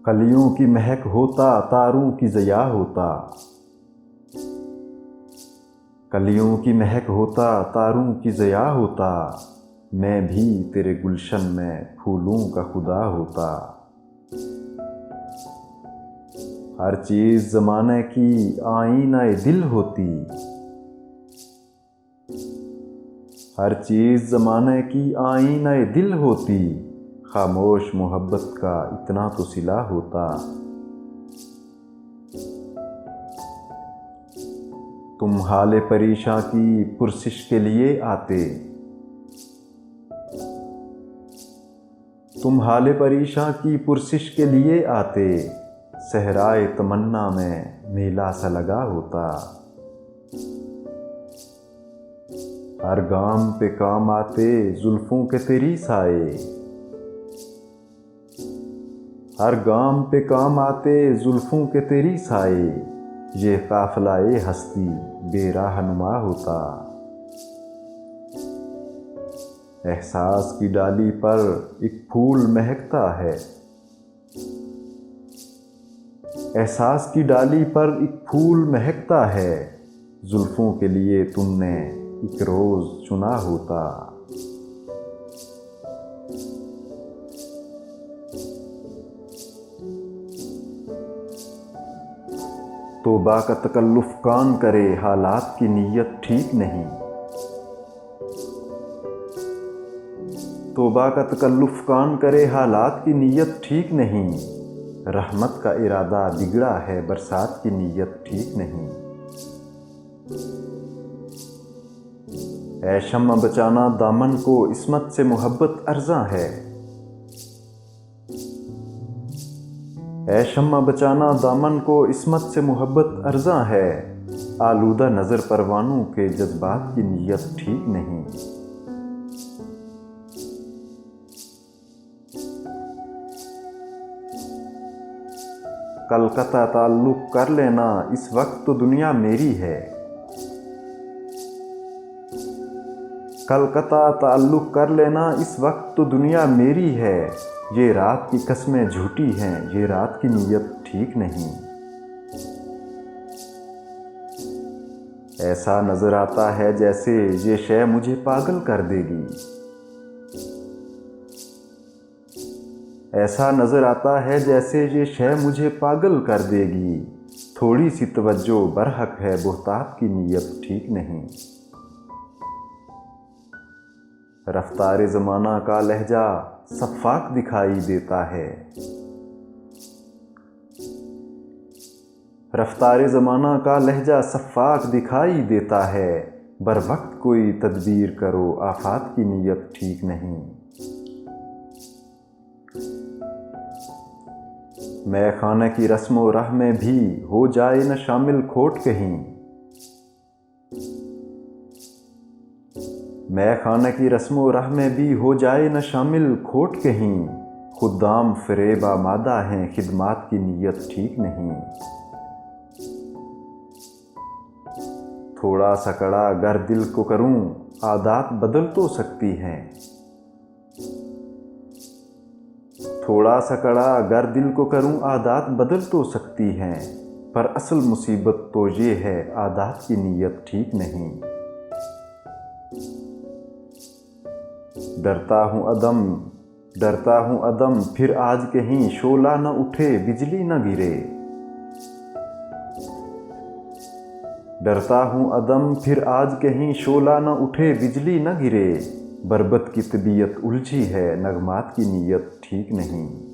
कलियों की महक होता, तारों की ज़िया होता। कलियों की महक होता, तारों की ज़िया होता। मैं भी तेरे गुलशन में फूलों का खुदा होता। हर चीज़ ज़माने की आईना-ए दिल होती। हर चीज़ ज़माने की आईना-ए दिल होती। खामोश मोहब्बत का इतना तो सिला होता। तुम हाले परेशां की पुरसिश के लिए आते। तुम हाले परेशां की पुरसिश के लिए आते। सहराए तमन्ना में मेला सा लगा होता। हर गाम पे काम आते जुल्फों के तेरी साए। हर गाम पे काम आते जुल्फों के तेरी साए। ये काफिला-ए हस्ती बेराहनुमा होता। एहसास की डाली पर एक फूल महकता है। एहसास की डाली पर एक फूल महकता है। जुल्फों के लिए तुमने एक रोज़ चुना होता। तौबा का तकल्लुफ़ कान करे, हालात की नीयत ठीक नहीं। तौबा का तकल्लुफ़ कान करे, हालात की नीयत ठीक नहीं। रहमत का इरादा बिगड़ा है, बरसात की नीयत ठीक नहीं। ऐ शम्मा बचाना दामन को, इस्मत से मोहब्बत अर्ज़ां है। ऐ शम्मा बचाना दामन को, इस्मत से मोहब्बत अर्ज़ां है। आलूदा नज़र परवानों के, जज्बात की नीयत ठीक नहीं। कल का ताल्लुक़ कर लेना, इस वक्त तो दुनिया मेरी है। कल का ताल्लुक़ कर लेना, इस वक्त तो दुनिया मेरी है। ये रात की कस्में झूठी हैं, ये रात की नीयत ठीक नहीं। ऐसा नज़र आता है जैसे ये शय मुझे पागल कर देगी। ऐसा नज़र आता है जैसे ये शय मुझे पागल कर देगी। थोड़ी सी तवज्जो बरहक है, बोहतात की नीयत ठीक नहीं। रफ्तार ज़माना का लहजा सफ़ाक दिखाई देता है। रफ्तार ज़माना का लहजा सफ़ाक दिखाई देता है। बर वक्त कोई तदबीर करो, आफात की नीयत ठीक नहीं। मैं खाने की रस्मो राह में भी हो जाए न शामिल खोट कहीं। मैं खाने की रस्मो राह में भी हो जाए न शामिल खोट कहीं। खुदाम फ़रेब आमादा हैं, खिदमात की नीयत ठीक नहीं। थोड़ा सा कड़ा अगर दिल को करूं, आदात बदल तो सकती हैं। थोड़ा सा कड़ा अगर दिल को करूं, आदात बदल तो सकती हैं। पर असल मुसीबत तो ये है, आदात की नीयत ठीक नहीं। डरता हूँ अदम, फिर आज कहीं शोला न उठे, बिजली न गिरे। डरता हूँ अदम, फिर आज कहीं शोला न उठे, बिजली न गिरे। बरबत की तबीयत उलझी है, नगमात की नीयत ठीक नहीं।